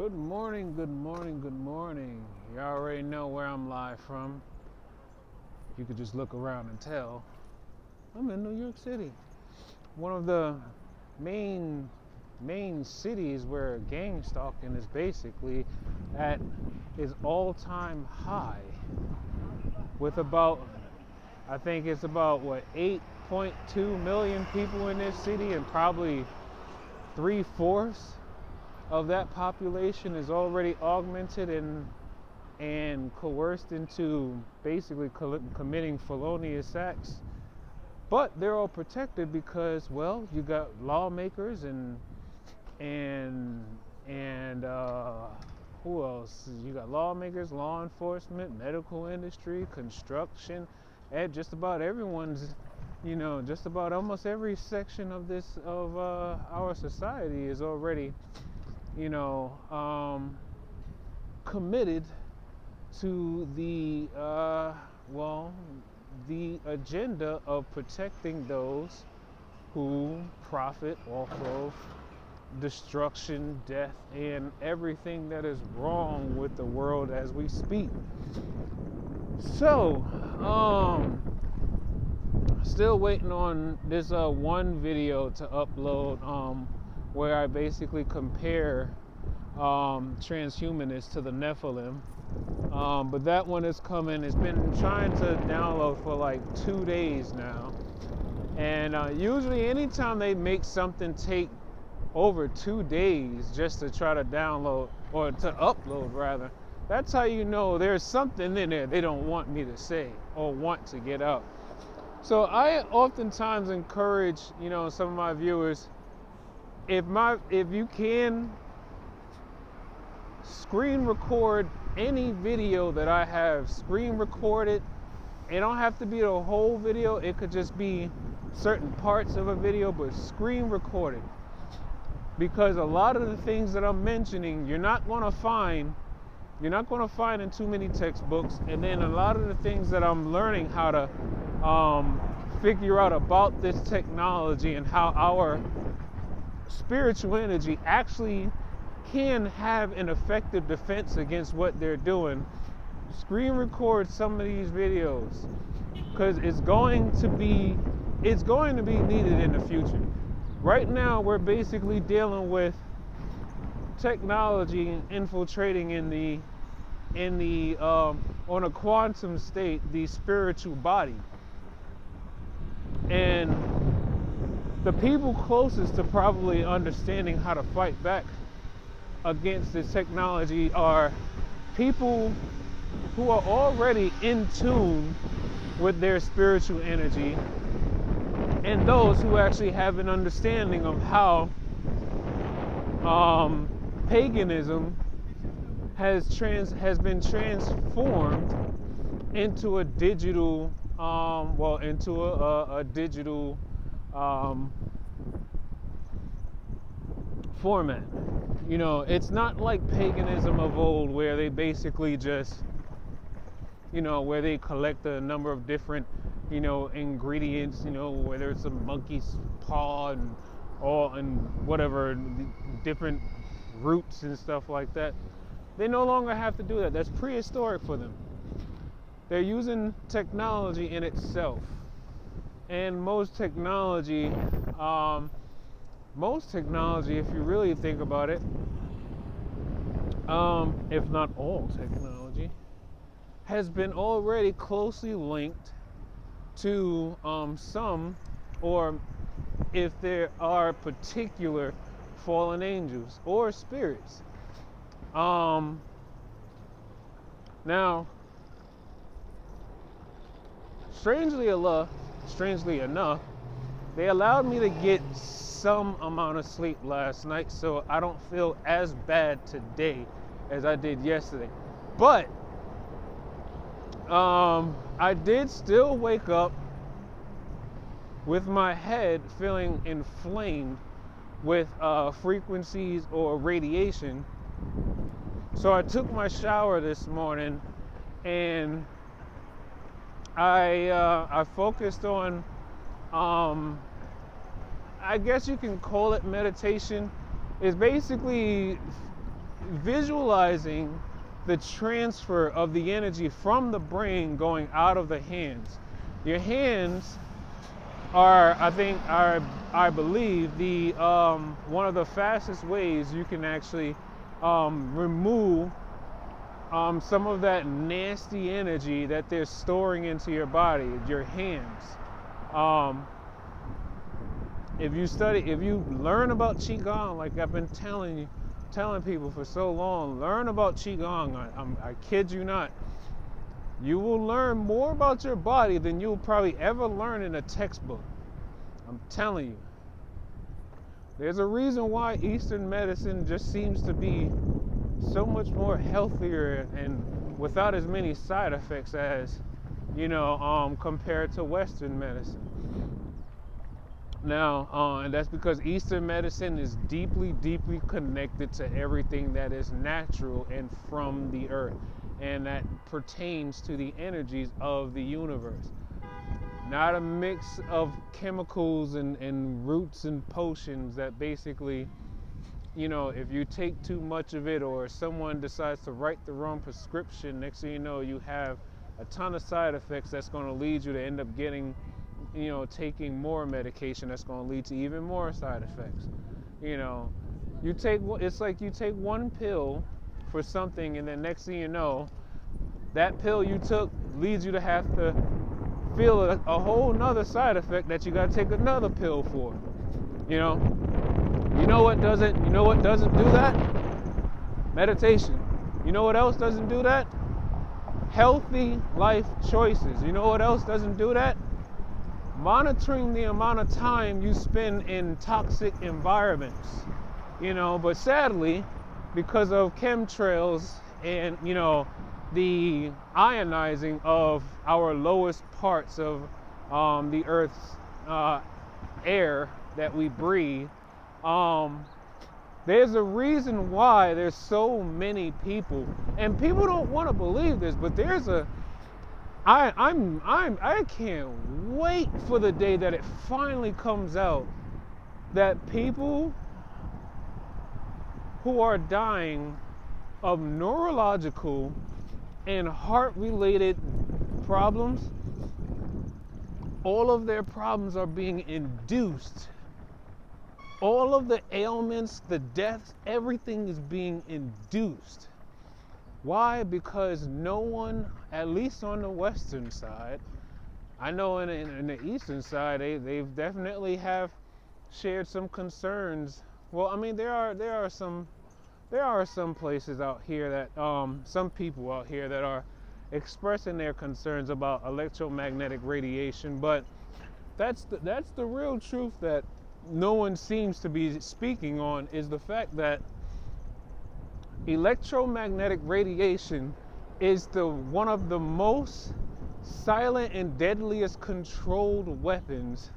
Good morning, good morning, good morning. You already know where I'm live from. You could just look around and tell. I'm in New York City, one of the main cities where gang stalking is basically at its all-time high, with about, I think it's about 8.2 million people in this city, and probably 3/4 of that population is already augmented and coerced into basically committing felonious acts. But they're all protected because, well, you got lawmakers and who else? You got lawmakers, law enforcement, medical industry, construction, and just about everyone's, just about almost every section of our society is already, committed to the agenda of protecting those who profit off of destruction, death, and everything that is wrong with the world as we speak. So, still waiting on this one video to upload where I basically compare transhumanists to the Nephilim. But that one is coming. It's been trying to download for like 2 days now. And usually anytime they make something take over 2 days just to try to download, or to upload rather, that's how you know there's something in there they don't want me to say or want to get out. So I oftentimes encourage, some of my viewers, if you can screen record any video that I have, screen record it. It don't have to be the whole video. It could just be certain parts of a video, but screen record it. Because a lot of the things that I'm mentioning, you're not going to find in too many textbooks. And then a lot of the things that I'm learning how to figure out about this technology and how our spiritual energy actually can have an effective defense against what they're doing. Screen record some of these videos, because it's going to be needed in the future. Right now we're basically dealing with technology infiltrating on a quantum state, the spiritual body. And the people closest to probably understanding how to fight back against this technology are people who are already in tune with their spiritual energy, and those who actually have an understanding of how paganism has been transformed into a digital digital format. It's not like paganism of old, where they basically just, where they collect a number of different, ingredients, whether it's a monkey's paw and whatever, different roots and stuff like that. They no longer have to do that. That's prehistoric for them. They're using technology in itself. And most technology, if you really think about it, if not all technology, has been already closely linked to some, or if there are particular fallen angels or spirits. Now, strangely enough, they allowed me to get some amount of sleep last night, so I don't feel as bad today as I did yesterday. But I did still wake up with my head feeling inflamed with frequencies or radiation. So I took my shower this morning, and I focused on, I guess you can call it meditation. It's basically visualizing the transfer of the energy from the brain going out of the hands. Your hands are, I believe, the one of the fastest ways you can actually remove some of that nasty energy that they're storing into your body, your hands. If you learn about Qigong, like I've been telling people for so long, learn about Qigong. I kid you not. You will learn more about your body than you'll probably ever learn in a textbook. I'm telling you. There's a reason why Eastern medicine just seems to be so much more healthier and without as many side effects as, compared to Western medicine. Now, and that's because Eastern medicine is deeply, deeply connected to everything that is natural and from the earth, and that pertains to the energies of the universe. Not a mix of chemicals and roots and potions that basically, if you take too much of it or someone decides to write the wrong prescription, next thing you know, you have a ton of side effects that's going to lead you to end up getting, taking more medication that's going to lead to even more side effects. It's like you take one pill for something, and then next thing you know, that pill you took leads you to have to feel a whole nother side effect that you got to take another pill for. You know what doesn't do that? Meditation. You know what else doesn't do that? Healthy life choices. You know what else doesn't do that? Monitoring the amount of time you spend in toxic environments. But sadly, because of chemtrails and, the ionizing of our lowest parts of the Earth's air that we breathe, there's a reason why there's so many people, and people don't want to believe this, but I can't wait for the day that it finally comes out that people who are dying of neurological and heart-related problems, all of their problems are being induced. All of the ailments, the deaths, everything is being induced. Why? Because no one, at least on the Western side, I know in the Eastern side, they've definitely have shared some concerns. Well, I mean, there are some places out here that some people out here that are expressing their concerns about electromagnetic radiation, but that's the real truth that no one seems to be speaking on, is the fact that electromagnetic radiation is one of the most silent and deadliest controlled weapons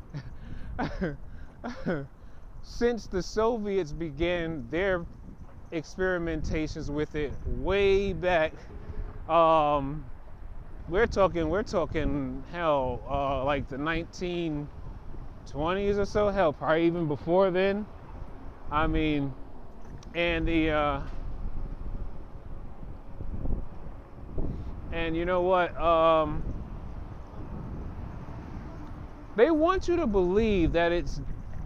since the Soviets began their experimentations with it way back. We're talking hell, like the 1920s or so, hell, probably even before then. I mean, and and you know what? They want you to believe that it's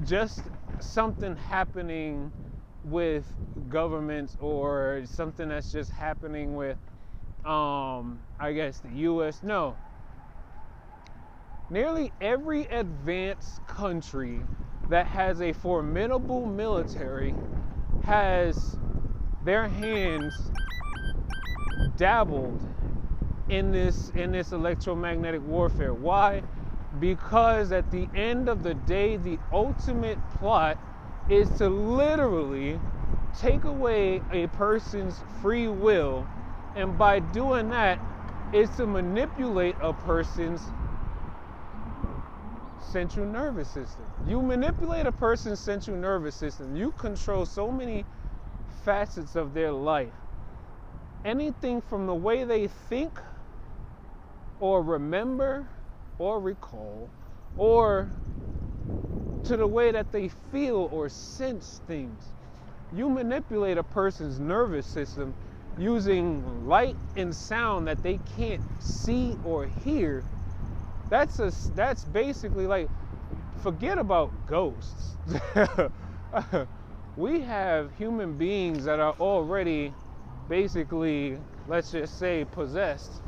just something happening with governments, or something that's just happening with, I guess, the U.S. No. Nearly every advanced country that has a formidable military has their hands dabbled in this electromagnetic warfare. Why? Because at the end of the day, the ultimate plot is to literally take away a person's free will, and by doing that is to manipulate a person's central nervous system. You manipulate a person's central nervous system, you control so many facets of their life. Anything from the way they think or remember or recall, or to the way that they feel or sense things. you manipulate a person's nervous system using light and sound that they can't see or hear. That's basically like, forget about ghosts. We have human beings that are already basically, let's just say, possessed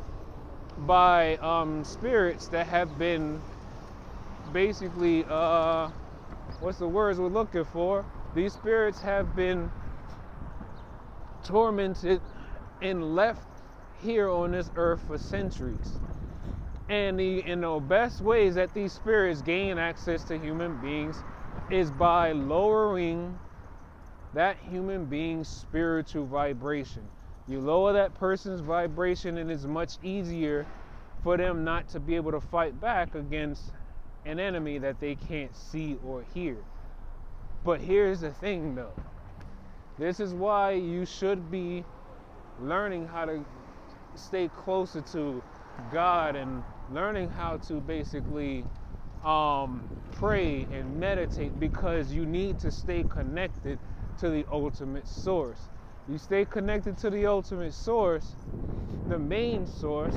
by spirits that have been basically, what's the words we're looking for? These spirits have been tormented and left here on this earth for centuries. And the best ways that these spirits gain access to human beings is by lowering that human being's spiritual vibration. You lower that person's vibration, and it's much easier for them not to be able to fight back against an enemy that they can't see or hear. But here's the thing though. This is why you should be learning how to stay closer to God and learning how to basically pray and meditate, because you need to stay connected to the ultimate source. You stay connected to the ultimate source, the main source,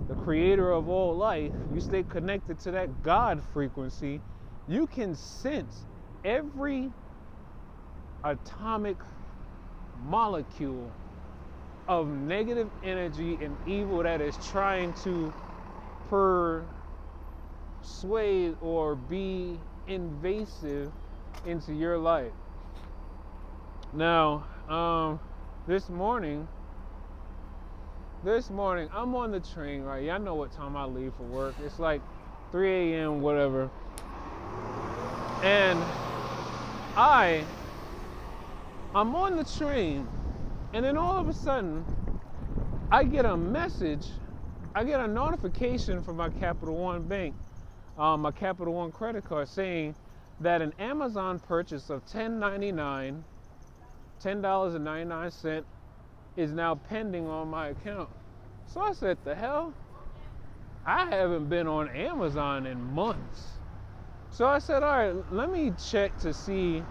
the creator of all life. You stay connected to that God frequency. You can sense every atomic molecule of negative energy and evil that is trying to persuade or be invasive into your life. Now, this morning, I'm on the train, right? Y'all know what time I leave for work. It's like 3 a.m., whatever. And I'm on the train, and then all of a sudden, I get a notification from my Capital One bank, my Capital One credit card, saying that an Amazon purchase of $10.99 is now pending on my account. So I said, the hell? I haven't been on Amazon in months. So I said, all right, let me check to see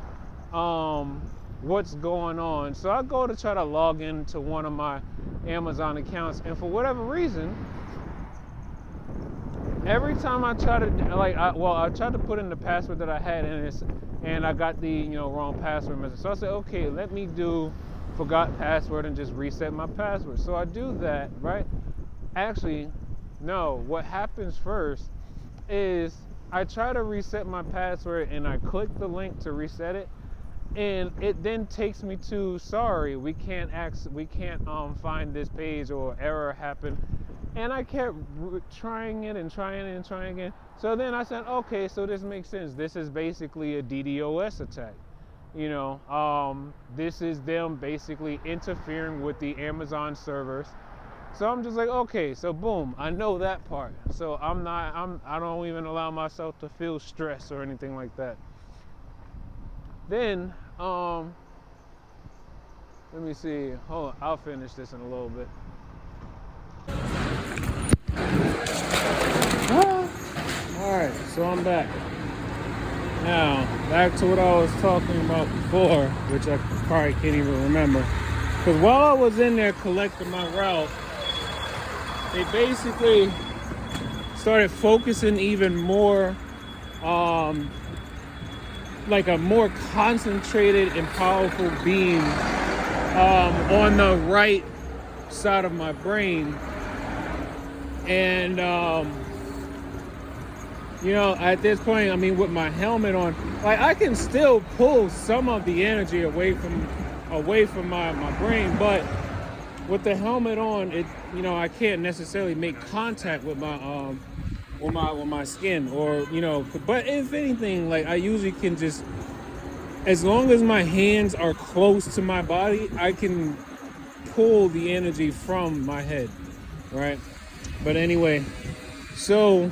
what's going on. So I go to try to log into one of my Amazon accounts, and for whatever reason, every time I try to, I tried to put in the password that I had, and I got the wrong password message. So I said, okay, let me do forgot password and just reset my password. So I do that, right? Actually, no. What happens first is I try to reset my password, and I click the link to reset it, and it then takes me to, sorry, we can't find this page, or error happened. And I kept trying it and trying it and trying again. So then I said, okay, so this makes sense. This is basically a DDoS attack. This is them basically interfering with the Amazon servers. So I'm just like, okay, so boom, I know that part. So I don't even allow myself to feel stress or anything like that. Then, let me see. Hold on, I'll finish this in a little bit. Alright, so I'm back. Now, back to what I was talking about before, which I probably can't even remember. Because while I was in there collecting my route, they basically started focusing even more, like a more concentrated and powerful beam on the right side of my brain. And at this point, with my helmet on, like, I can still pull some of the energy away from my brain, but with the helmet on, I can't necessarily make contact with my skin, or but if anything, like, I usually can just, as long as my hands are close to my body, I can pull the energy from my head, right? But anyway, so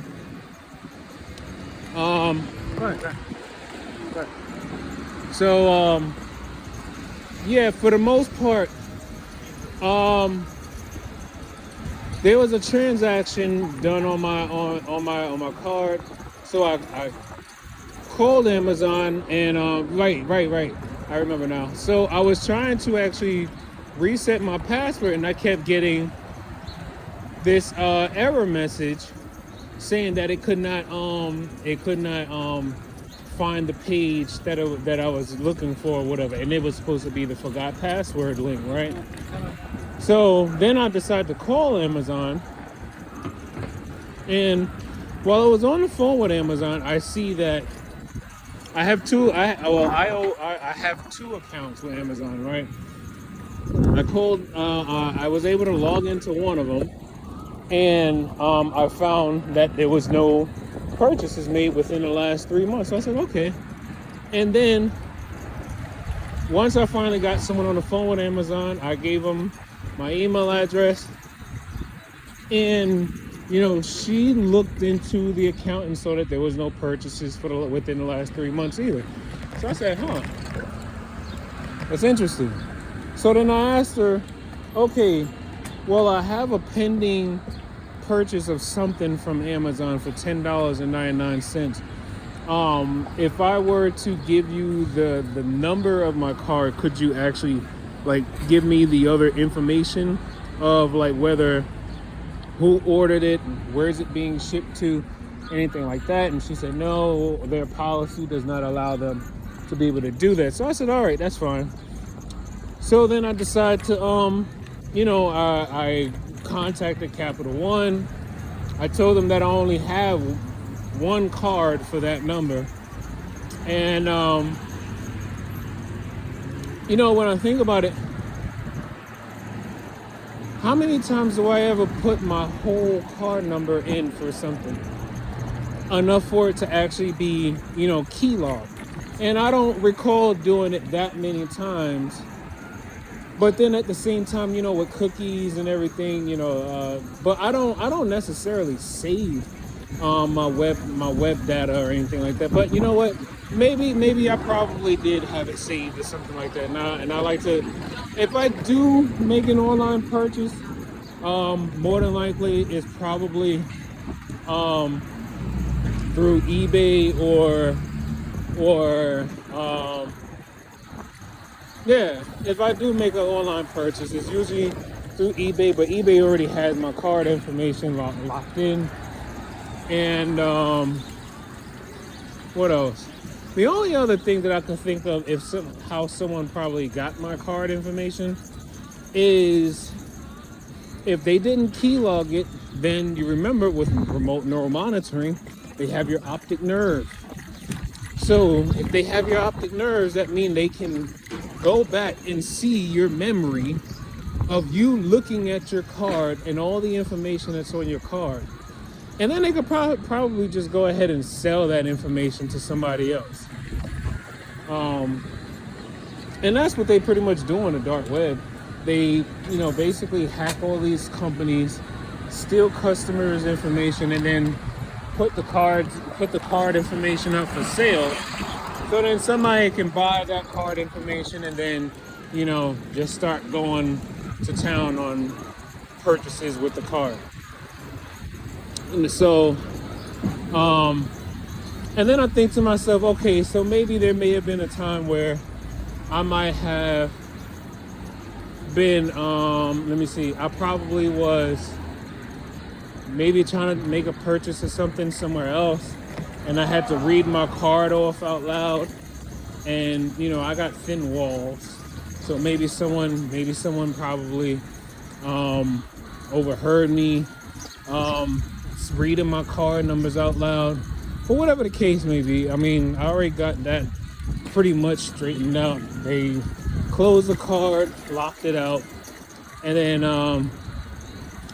yeah, for the most part, there was a transaction done on my card. So I called Amazon, and right. I remember now. So I was trying to actually reset my password, and I kept getting this error message saying that it could not find the page that I was looking for or whatever, and it was supposed to be the forgot password link, right? So then I decided to call Amazon, and while I was on the phone with Amazon, I see that I have I have two accounts with Amazon, right? I called. I was able to log into one of them, and I found that there was no purchases made within the last 3 months. So I said, okay. And then once I finally got someone on the phone with Amazon, I gave them my email address, and she looked into the account and saw that there was no purchases within the last 3 months either. So I said, huh, that's interesting. So then I asked her, okay, well, I have a pending purchase of something from Amazon for $10.99. If I were to give you the number of my card, could you actually give me the other information of whether who ordered it, where is it being shipped to, anything like that? And she said no, their policy does not allow them to be able to do that. So I said, all right, that's fine. So then I decided to I contacted Capital One. I told them that I only have one card for that number. And when I think about it, how many times do I ever put my whole card number in for something? Enough for it to actually be, key logged. And I don't recall doing it that many times. But then at the same time, with cookies and everything, but I don't necessarily save my web data or anything like that. But you know what? Maybe I probably did have it saved or something like that. And I like to, if I do make an online purchase, more than likely it's probably through eBay or yeah, if I do make an online purchase, it's usually through eBay, but eBay already has my card information locked in. And what else? The only other thing that I can think of how someone probably got my card information is if they didn't keylog it, then you remember with remote neural monitoring, they have your optic nerve. So if they have your optic nerves, that means they can go back and see your memory of you looking at your card and all the information that's on your card. And then they could probably just go ahead and sell that information to somebody else. And that's what they pretty much do on the dark web. They, basically hack all these companies, steal customers' information, and then put the card information up for sale. So then somebody can buy that card information and then, just start going to town on purchases with the card. And so, and then I think to myself, okay, so maybe there may have been a time where I might have been, let me see, I probably was maybe trying to make a purchase of something somewhere else, and I had to read my card off out loud, and I got thin walls, so maybe someone probably overheard me reading my card numbers out loud, or whatever the case may be. I mean, I already got that pretty much straightened out. They closed the card, locked it out, and then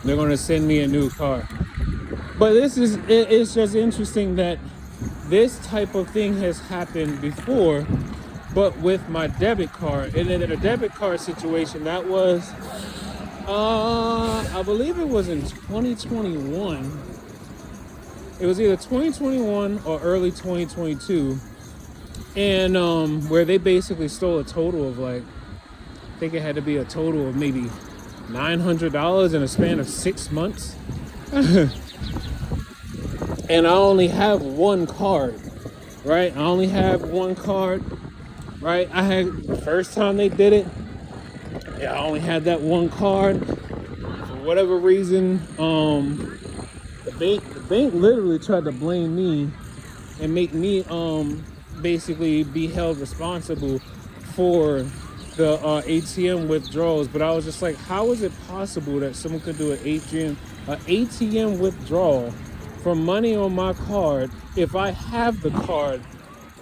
they're going to send me a new card. But it's just interesting that this type of thing has happened before, but with my debit card. And then in a debit card situation, that was, I believe it was in 2021. It was either 2021 or early 2022. And where they basically stole a total of I think it had to be a total of maybe $900 in a span of 6 months. And I only have one card, right? I only have one card. right? I had the first time they did it, yeah, I only had that one card. For whatever reason, the bank literally tried to blame me and make me basically be held responsible for the ATM withdrawals. But I was just like, how is it possible that someone could do an ATM withdrawal for money on my card if I have the card,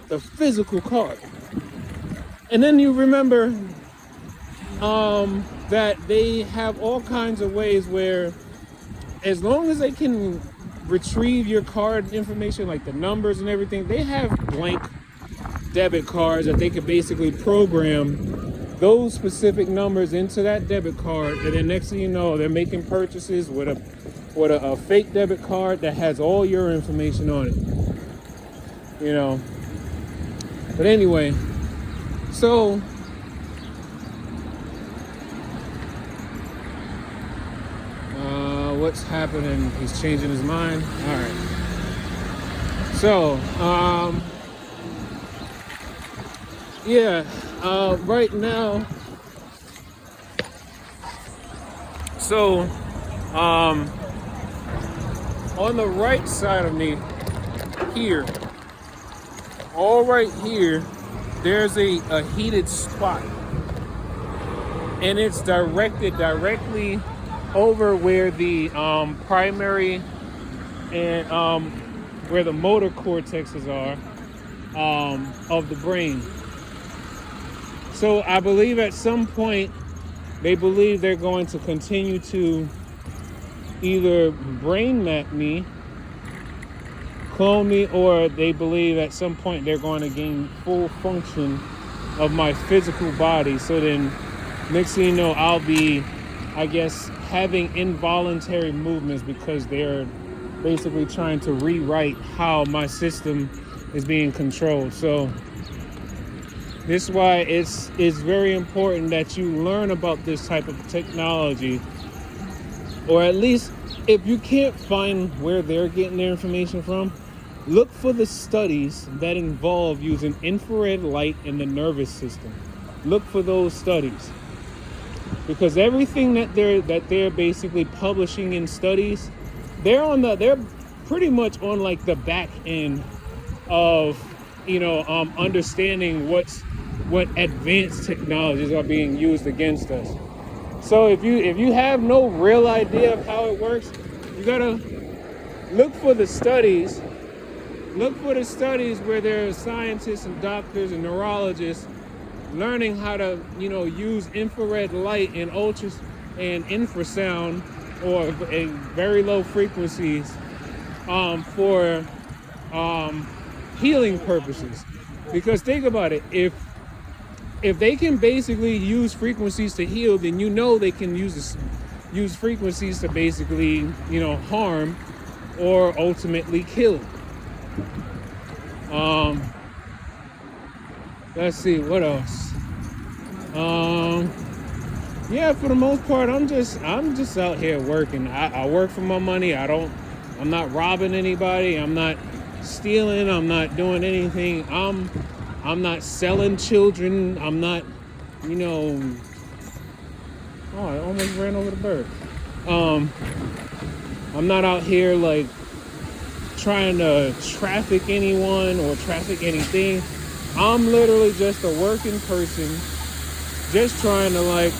the physical card? And then you remember that they have all kinds of ways where, as long as they can retrieve your card information, like the numbers and everything, they have blank debit cards that they could basically program those specific numbers into that debit card, and then next thing you know, they're making purchases with a fake debit card that has all your information on it. You know. But anyway, so what's happening? He's changing his mind. All right. So, yeah, right now, so, on the right side of me, here, all right here, there's a heated spot, and it's directed directly over where the primary and where the motor cortexes are of the brain. So I believe at some point they believe they're going to continue to either brain map me, clone me, or they believe at some point they're going to gain full function of my physical body. So then next thing you know, I'll be, I guess, having involuntary movements because they're basically trying to rewrite how my system is being controlled. So this is why it's very important that you learn about this type of technology, or at least if you can't find where they're getting their information from, look for the studies that involve using infrared light in the nervous system. Look for those studies, because everything that they're basically publishing in studies, they're pretty much on like the back end of understanding what advanced technologies are being used against us. So if you have no real idea of how it works, you gotta look for the studies. Look for the studies where there are scientists and doctors and neurologists learning how to, use infrared light and infrasound or very low frequencies for healing purposes. Because think about it, if they can basically use frequencies to heal, then they can use frequencies to basically, harm or ultimately kill. Let's see, what else? Yeah, for the most part, I'm just out here working. I work for my money. I'm not robbing anybody. I'm not stealing. I'm not doing anything. I'm not selling children. I'm not, oh, I almost ran over the bird. I'm not out here like trying to traffic anyone or traffic anything. I'm literally just a working person, just trying to like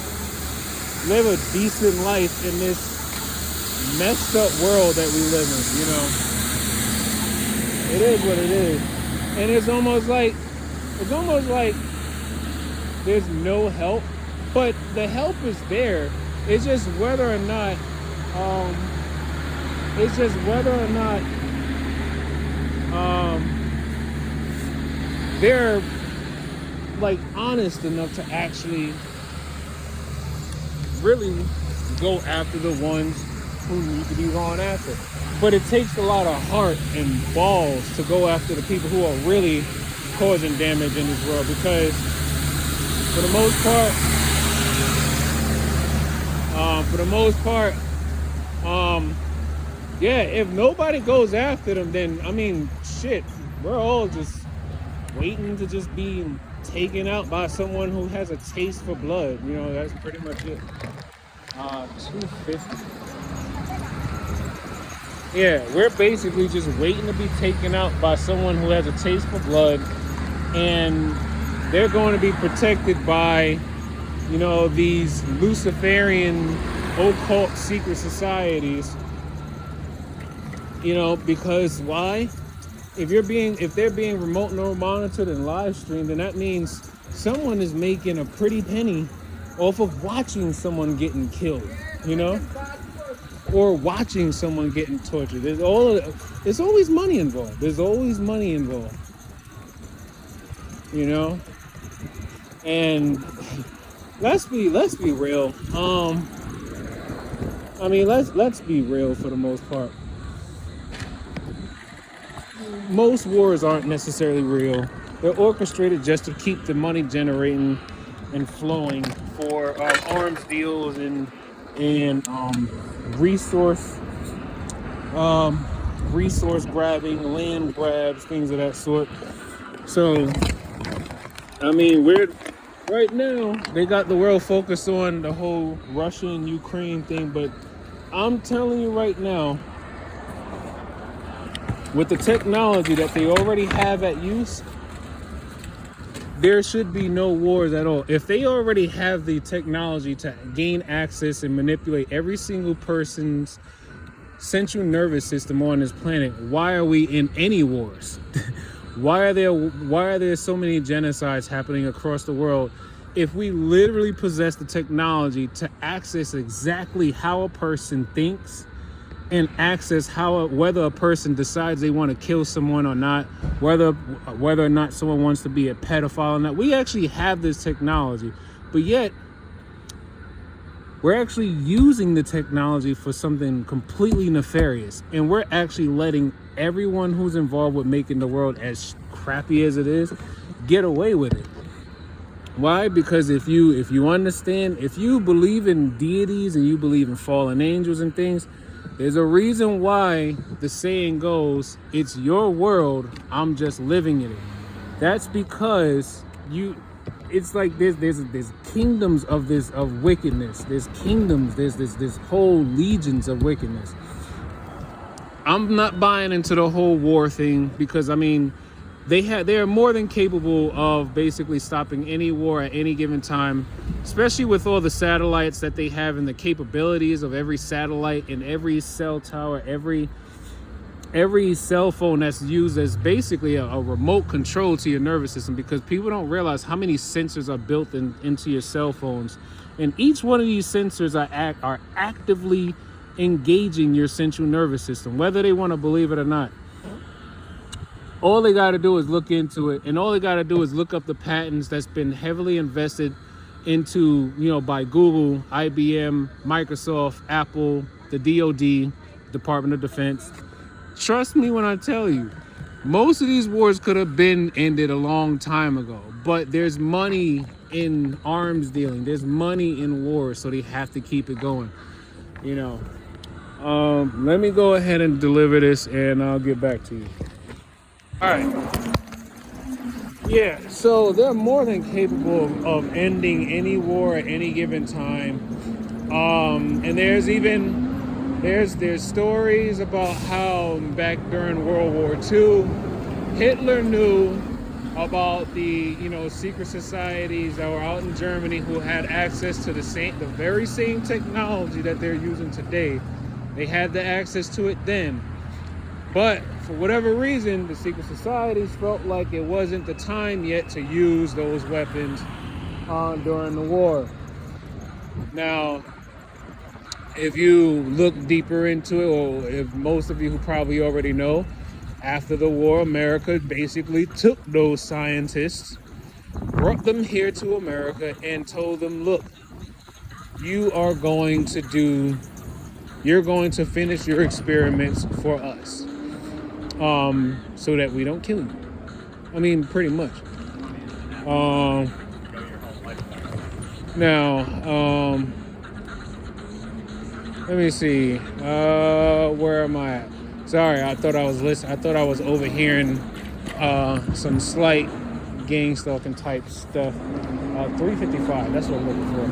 live a decent life in this messed up world that we live in. It is what it is. And it's almost like there's no help, but the help is there. It's just whether or not they're like honest enough to actually really go after the ones who need to be gone after. But it takes a lot of heart and balls to go after the people who are really causing damage in this world, because for the most part, yeah, if nobody goes after them, then I mean, shit, we're all just waiting to just be taken out by someone who has a taste for blood. You know, that's pretty much it. 250. Yeah, we're basically just waiting to be taken out by someone who has a taste for blood, and they're going to be protected by, you know, these Luciferian occult secret societies. You know, because why? If they're being remote monitored and live streamed, then that means someone is making a pretty penny off of watching someone getting killed, you know, or watching someone getting tortured. There's always money involved. There's always money involved, you know. And let's be real. I mean, let's be real for the most part. Most wars aren't necessarily real. They're orchestrated just to keep the money generating and flowing for arms deals and resource grabbing, land grabs, things of that sort. So, I mean, right now they got the world focused on the whole Russia and Ukraine thing, but I'm telling you right now, with the technology that they already have at use, there should be no wars at all. If they already have the technology to gain access and manipulate every single person's central nervous system on this planet, why are we in any wars? Why are there so many genocides happening across the world if we literally possess the technology to access exactly how a person thinks and access whether a person decides they want to kill someone or not, whether or not someone wants to be a pedophile or not? We actually have this technology, but yet we're actually using the technology for something completely nefarious, and we're actually letting everyone who's involved with making the world as crappy as it is get away with it. Why? Because if you understand, if you believe in deities and you believe in fallen angels and things, there's a reason why the saying goes, it's your world, I'm just living in it. That's because it's like there's kingdoms of wickedness. There's kingdoms, there's this whole legions of wickedness. I'm not buying into the whole war thing, because I mean, they are more than capable of basically stopping any war at any given time, especially with all the satellites that they have and the capabilities of every satellite and every cell tower, every cell phone that's used as basically a remote control to your nervous system, because people don't realize how many sensors are built into your cell phones, and each one of these sensors are actively engaging your central nervous system, whether they want to believe it or not. All they got to do is look into it, and all they got to do is look up the patents that's been heavily invested into, you know, by Google, IBM, Microsoft, Apple, the DoD, Department of Defense. Trust me when I tell you, most of these wars could have been ended a long time ago, but there's money in arms dealing, there's money in wars, so they have to keep it going, you know. Let me go ahead and deliver this, and I'll get back to you. All right. Yeah, so they're more than capable of ending any war at any given time. And there's stories about how back during World War II, Hitler knew about the, you know, secret societies that were out in Germany who had access to the very same technology that they're using today. They had the access to it then. But for whatever reason, the secret societies felt like it wasn't the time yet to use those weapons during the war. Now, if you look deeper into it, or if most of you who probably already know, after the war, America basically took those scientists, brought them here to America, and told them, look, you're going to finish your experiments for us. So that we don't kill you. I mean, pretty much. Now, let me see. Where am I at? Sorry, I thought I was listening. I thought I was overhearing some slight gang stalking type stuff. 355. That's what I'm looking for.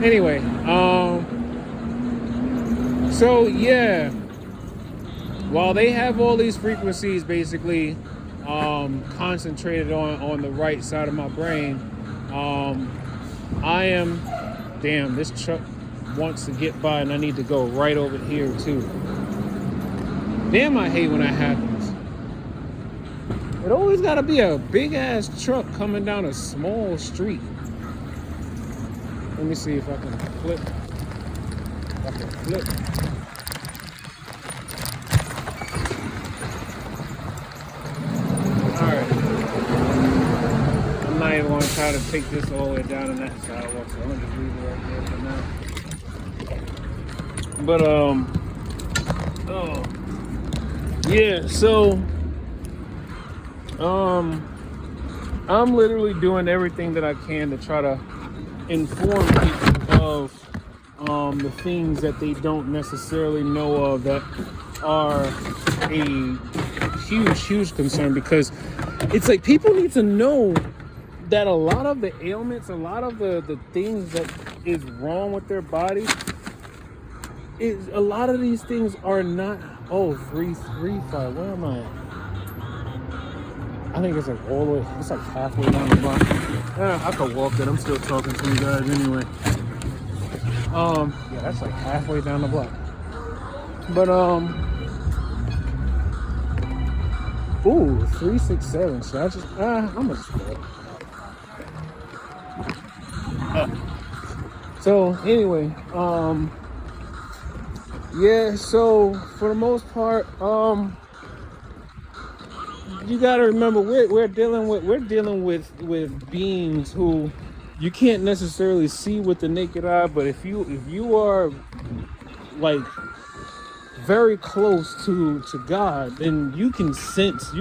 Anyway, so yeah, while they have all these frequencies basically concentrated on the right side of my brain, I am, damn, this truck wants to get by and I need to go right over here too. Damn, I hate when that happens. It always gotta be a big ass truck coming down a small street. Let me see if I can flip. I can flip. Alright. I'm not even gonna try to take this all the way down in that sidewalk, so I'm gonna just leave it right there for now. But oh yeah, so I'm literally doing everything that I can to try to inform people of the things that they don't necessarily know of that are a huge concern, because it's like people need to know that a lot of the ailments, a lot of the things that is wrong with their body, is a lot of these things are not 335. Where am I at? I think it's like all the way, it's like halfway down the block. Yeah, I could walk it. I'm still talking to you guys anyway. Yeah, that's like halfway down the block. But ooh, 367. So I just I'm gonna just go. So anyway, yeah, so for the most part, you gotta remember we're dealing with beings who you can't necessarily see with the naked eye, but if you are like very close to God, then you can sense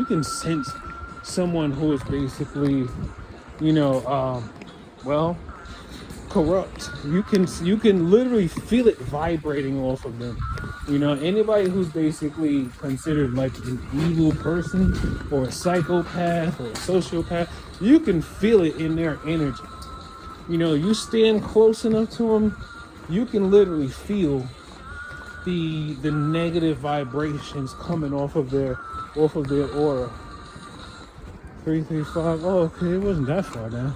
someone who is basically, corrupt. You can literally feel it vibrating off of them. Anybody who's basically considered like an evil person or a psychopath or a sociopath, you can feel it in their energy. You stand close enough to them, you can literally feel the negative vibrations coming off of their aura. 335. Oh, okay, it wasn't that far down.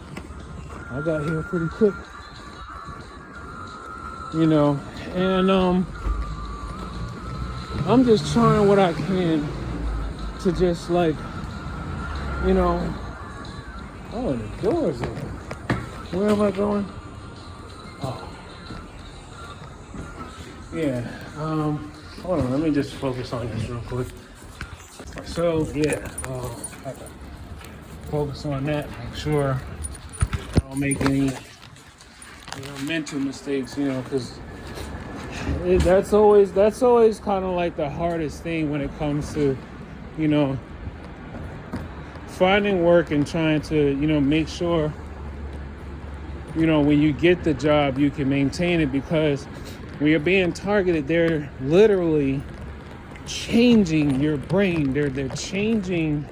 I got here pretty quick. And I'm just trying what I can to just like, oh, the door's open. Where am I going? Oh. Yeah. Hold on, let me just focus on this real quick. So yeah, I can focus on that, make sure I don't make any mental mistakes, because that's always kind of like the hardest thing when it comes to, finding work and trying to, make sure, when you get the job, you can maintain it, because when you're being targeted, they're literally changing your brain. They're changing,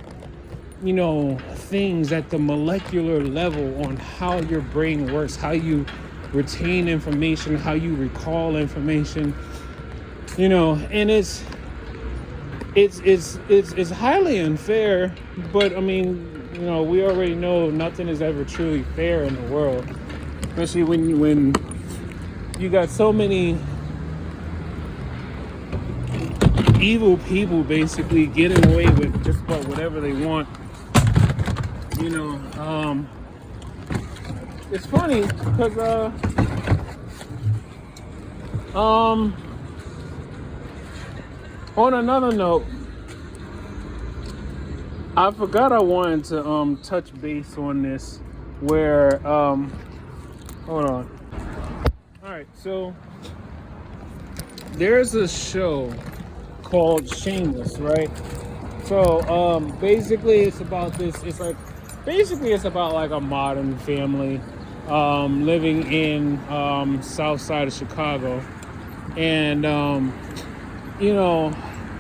things at the molecular level on how your brain works, how you retain information, how you recall information, and it's highly unfair. But I mean, we already know nothing is ever truly fair in the world, especially when you got so many evil people basically getting away with just about whatever they want. It's funny because on another note, I forgot I wanted to touch base on this, where hold on. All right, so there's a show called Shameless, right? So basically it's about like a modern family living in south side of Chicago, and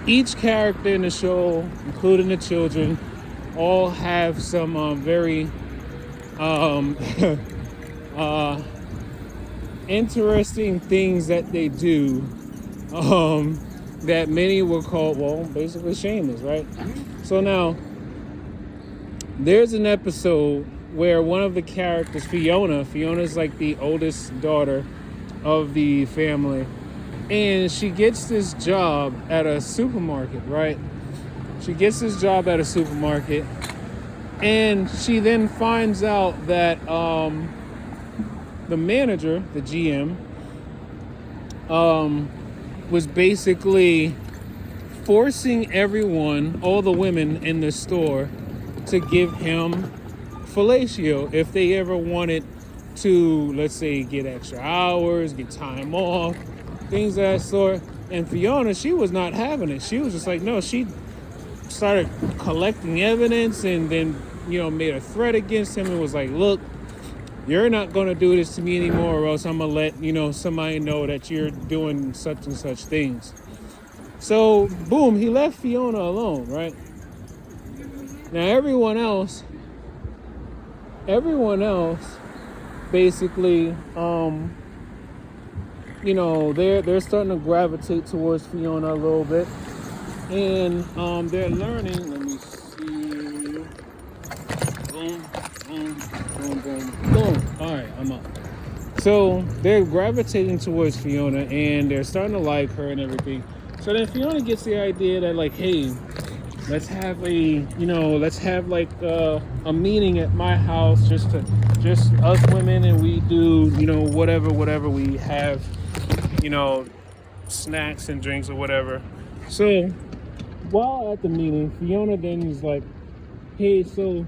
each character in the show, including the children, all have some very um, uh, interesting things that they do, that many will call, well, basically shameless, right? So now, there's an episode where one of the characters, Fiona's like the oldest daughter of the family, and she gets this job at a supermarket, right? She gets this job at a supermarket, and she then finds out that the manager, the GM, was basically forcing everyone, all the women in the store, to give him fellatio if they ever wanted to, let's say, get extra hours, get time off, things of that sort. And Fiona, she was not having it. She was just like, no. She started collecting evidence and then, made a threat against him and was like, look, you're not going to do this to me anymore, or else I'm going to let, somebody know that you're doing such and such things. So, boom, he left Fiona alone, right? Now, everyone else, basically, they're starting to gravitate towards Fiona a little bit. And they're learning, let me see, boom, boom, boom, boom, boom. All right, I'm up. So they're gravitating towards Fiona and they're starting to like her and everything. So then Fiona gets the idea that, like, hey, let's have a meeting at my house, just us women, and we do, whatever we have, snacks and drinks or whatever. So while at the meeting, Fiona then is like, hey, so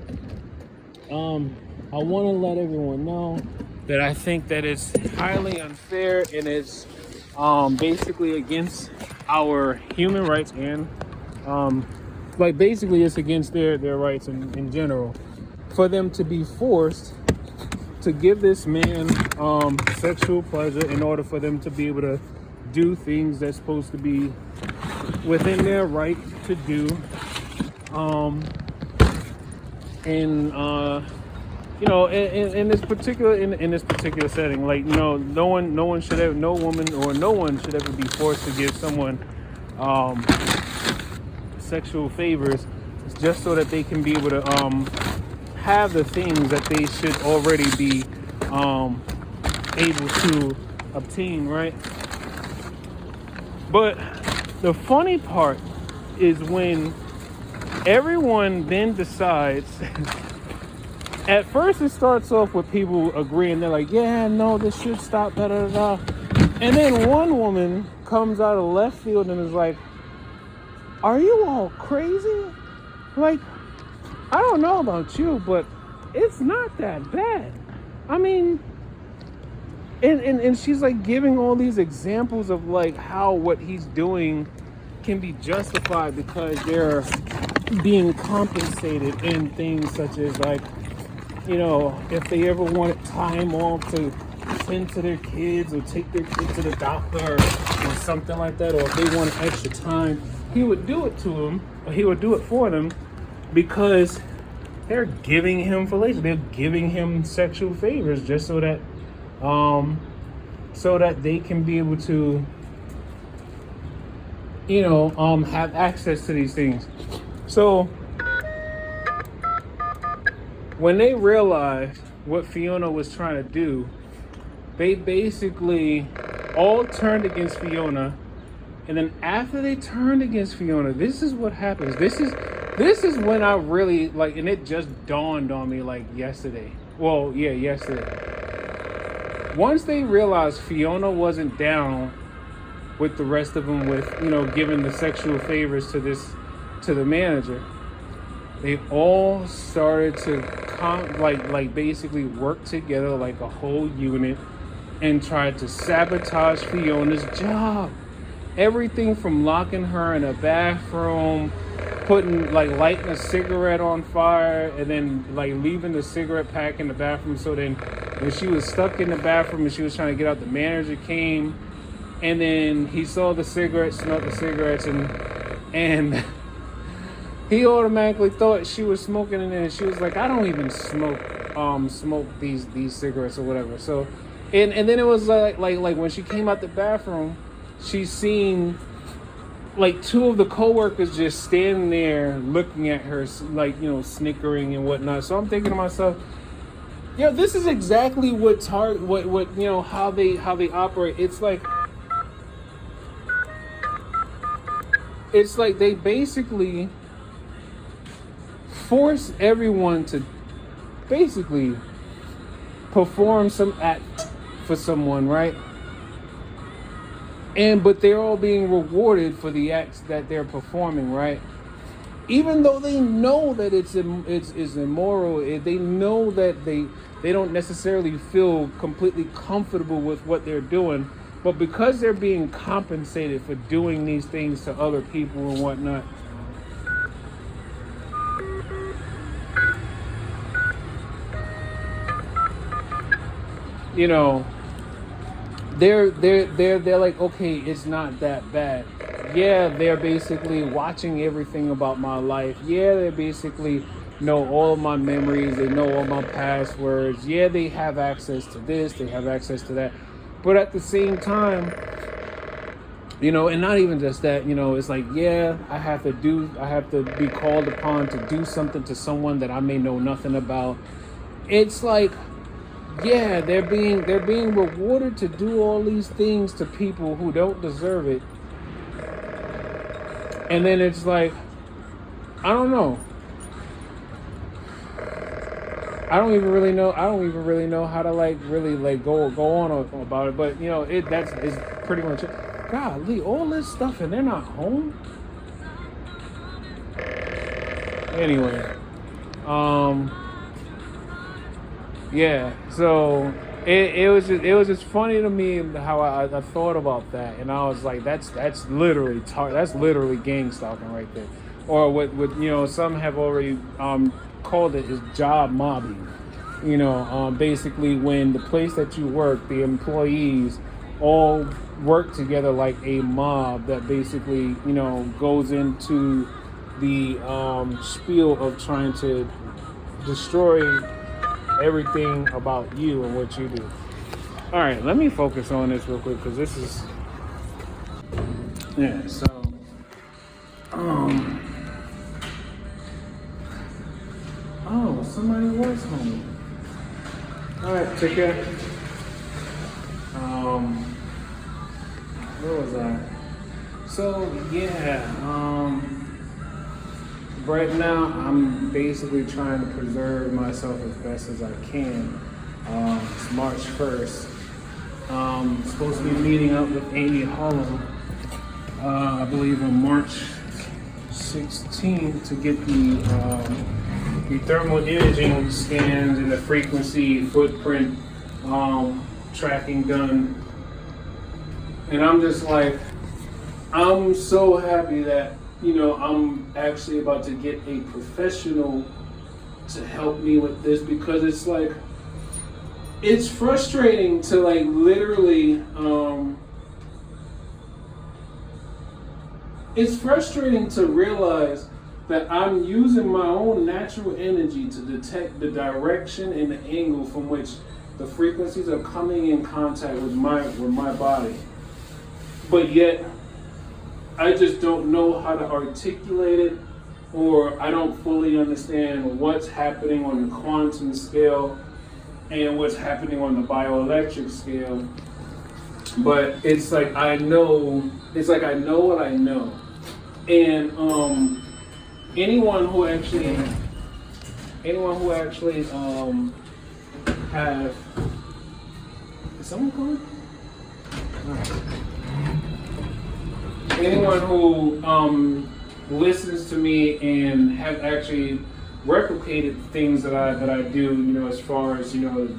I want to let everyone know that I think that it's highly unfair and it's basically against our human rights and basically it's against their rights in general for them to be forced to give this man sexual pleasure in order for them to be able to do things that's supposed to be within their right to do. In this particular setting, like, no one should ever, no woman or no one should ever be forced to give someone sexual favors just so that they can be able to have the things that they should already be able to obtain, right? But the funny part is when everyone then decides. At first, it starts off with people agreeing. They're like, yeah, no, this should stop, da da da. And then one woman comes out of left field and is like, are you all crazy? Like, I don't know about you, but it's not that bad. I mean, and she's like giving all these examples of like how what he's doing can be justified because they're being compensated in things such as, like, if they ever wanted time off to tend to their kids or take their kids to the doctor or something like that, or if they wanted extra time, he would do it to them, or he would do it for them, because they're giving him fellatio, they're giving him sexual favors just so that they can be able to, have access to these things. So when they realized what Fiona was trying to do, they basically all turned against Fiona. And then after they turned against Fiona, this is what happens. This is when I really, like, and it just dawned on me, like, yesterday. Well, yeah, yesterday. Once they realized Fiona wasn't down with the rest of them with, giving the sexual favors to the manager, they all started to basically work together like a whole unit and tried to sabotage Fiona's job. Everything from locking her in a bathroom, lighting a cigarette on fire, and then leaving the cigarette pack in the bathroom. So then when she was stuck in the bathroom and she was trying to get out, the manager came, and then he saw the cigarettes, smelled the cigarettes, and he automatically thought she was smoking in there, and she was like, I don't even smoke. smoke these cigarettes or whatever. So, and then it was like when she came out the bathroom, she seen like two of the coworkers just standing there looking at her, like, you know, snickering and whatnot. So I'm thinking to myself, yeah, this is exactly what you know, how they operate. It's like they basically force everyone to basically perform some act for someone, right? But they're all being rewarded for the acts that they're performing, right? Even though they know that it's immoral, they know that they don't necessarily feel completely comfortable with what they're doing, but because they're being compensated for doing these things to other people and whatnot, you know, they're like, okay, it's not that bad. Yeah, they're basically watching everything about my life. Yeah, they basically know all of my memories. They know all my passwords. Yeah, they have access to this. They have access to that. But at the same time, you know, and not even just that, you know, it's like, yeah, I have to be called upon to do something to someone that I may know nothing about. It's like, yeah, they're being rewarded to do all these things to people who don't deserve it. And then it's like, I don't know. I don't even really know how to like really like go on about it. But you know, that's pretty much it. Golly, all this stuff and they're not home. Anyway, yeah. So it was just funny to me how I thought about that, and I was like, that's literally gang stalking right there, or what you know, some have already called it is job mobbing. You know, basically when the place that you work, the employees all work together like a mob that basically, you know, goes into the spiel of trying to destroy everything about you and what you do. All right, let me focus on this real quick because this is, yeah. So, oh, somebody was home. All right, take care. Where was I? So yeah, right now I'm basically trying to preserve myself as best as I can. It's March 1st. Supposed to be meeting up with Amy Holland, I believe on March 16th to get the thermal imaging scans and the frequency footprint tracking done. And I'm just like, I'm so happy that, you know, I'm actually about to get a professional to help me with this, because it's like, it's frustrating to like literally, it's frustrating to realize that I'm using my own natural energy to detect the direction and the angle from which the frequencies are coming in contact with my body. But yet, I just don't know how to articulate it, or I don't fully understand what's happening on the quantum scale and what's happening on the bioelectric scale. But it's like I know what I know. And anyone who actually have, is someone calling? Anyone who listens to me and have actually replicated things that I do, you know, as far as, you know,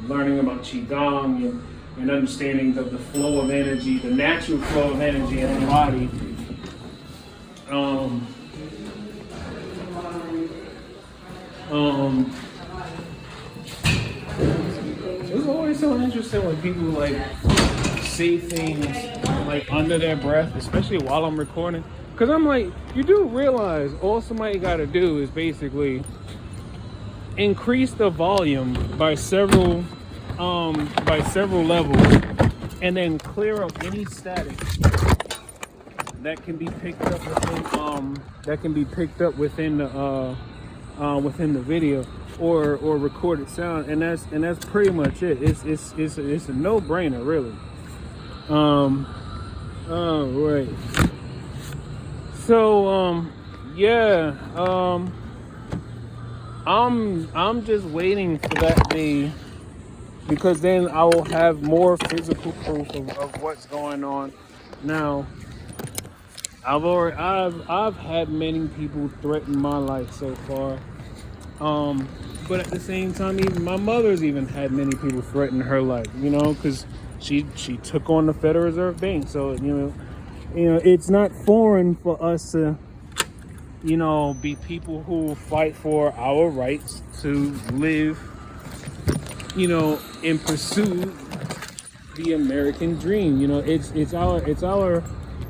learning about Qigong and understanding the flow of energy, the natural flow of energy in the body. It's always so interesting when people like say things like under their breath, especially while I'm recording. Because I'm like, you do realize all somebody got to do is basically increase the volume by several levels, and then clear up any static that can be picked up within the video or recorded sound, and that's pretty much it. It's a no-brainer, really. All right. So yeah, I'm just waiting for that day, because then I will have more physical proof of what's going on. Now, I've had many people threaten my life so far. But at the same time, even my mother's even had many people threaten her life, because she took on the Federal Reserve Bank. So, it's not foreign for us to, be people who fight for our rights to live, and pursue the American dream. It's our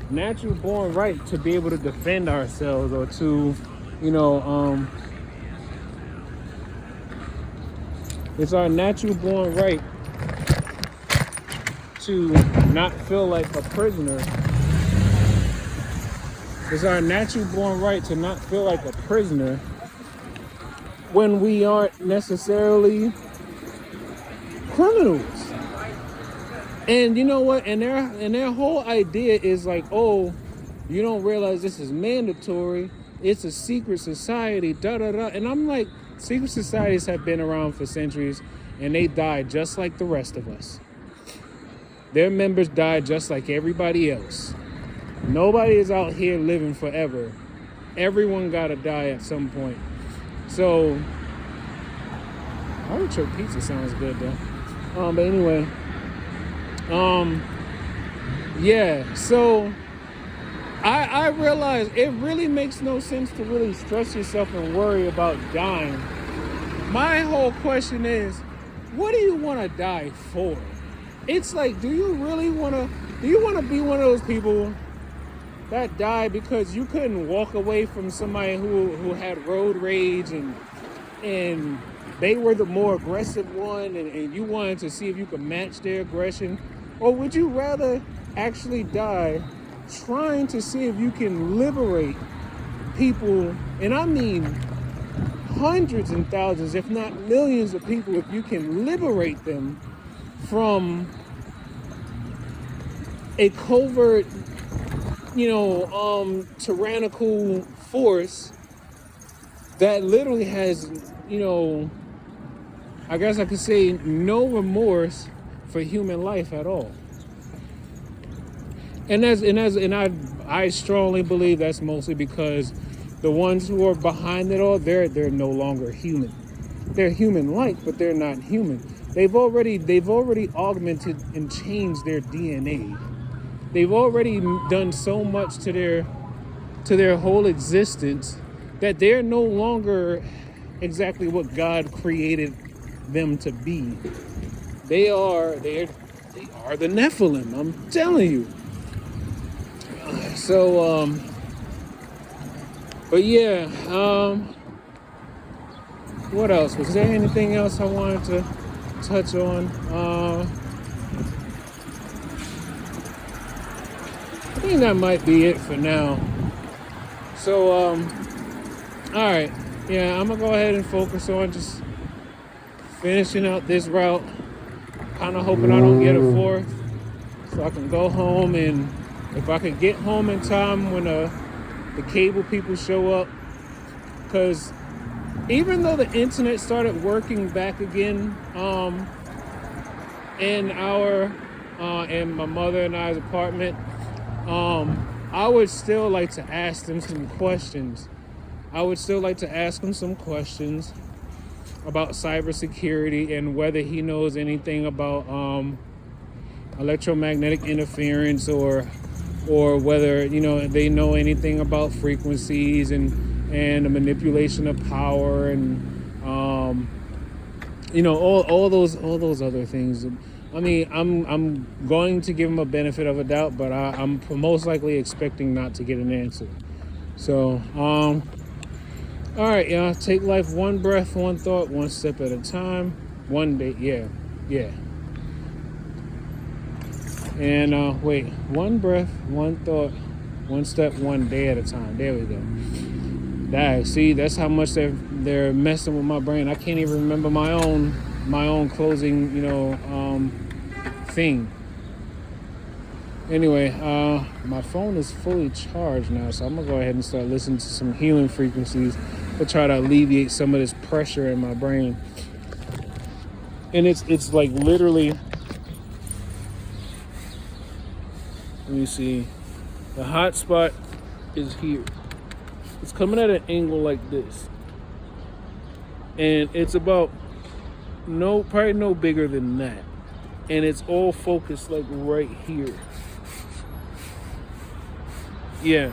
natural born right to be able to defend ourselves, or to, it's our natural born right to not feel like a prisoner. It's our natural born right to not feel like a prisoner when we aren't necessarily criminals. And you know what? And their whole idea is like, oh, you don't realize this is mandatory. It's a secret society, da da da. And I'm like, secret societies have been around for centuries, and they die just like the rest of us. Their members die just like everybody else. Nobody is out here living forever. Everyone gotta die at some point. So, artichoke pizza sounds good though. But anyway, yeah. So I realize it really makes no sense to really stress yourself and worry about dying. My whole question is, what do you want to die for? It's like, do you want to be one of those people that died because you couldn't walk away from somebody who had road rage and they were the more aggressive one, and you wanted to see if you could match their aggression? Or would you rather actually die trying to see if you can liberate people, and I mean hundreds and thousands, if not millions of people, if you can liberate them from a covert, tyrannical force that literally has, I guess I could say, no remorse for human life at all. And I strongly believe that's mostly because the ones who are behind it all, they're no longer human. They're human-like, but they're not human. They've already augmented and changed their DNA. They've already done so much to their whole existence that they're no longer exactly what God created them to be. They are the Nephilim, I'm telling you. So, but yeah, what else? Was there anything else I wanted to touch on? I think that might be it for now. So, all right. Yeah, I'm gonna go ahead and focus on just finishing out this route. Kind of hoping I don't get a fourth, so I can go home, and if I could get home in time when the cable people show up, because even though the internet started working back again, in my mother and I's apartment, I would still like to ask them some questions. About cybersecurity and whether he knows anything about electromagnetic interference, or whether they know anything about frequencies and the manipulation of power, and all those other things. I mean, I'm going to give him a benefit of a doubt, but I'm most likely expecting not to get an answer. So All right, y'all. Take life one breath, one thought, one step at a time. One day, yeah. And wait, one breath, one thought, one step, one day at a time. There we go. See, that's how much they're messing with my brain. I can't even remember my own closing, thing. Anyway, my phone is fully charged now, so I'm gonna go ahead and start listening to some healing frequencies to try to alleviate some of this pressure in my brain. And it's like literally, let me see, the hot spot is here. It's coming at an angle like this, and it's about probably no bigger than that, and it's all focused like right here. Yeah.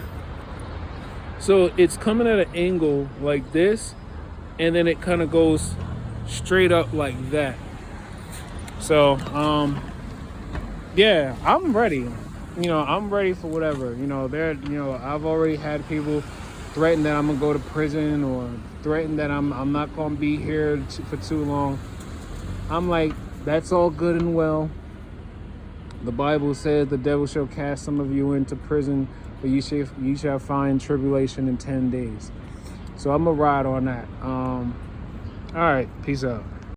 So it's coming at an angle like this, and then it kind of goes straight up like that. So, yeah, I'm ready. I'm ready for whatever. I've already had people threaten that I'm gonna go to prison, or threaten that I'm not gonna be here for too long. I'm like, that's all good and well. The Bible says the devil shall cast some of you into prison, but you shall find tribulation in 10 days. So I'm gonna ride on that. All right, peace out.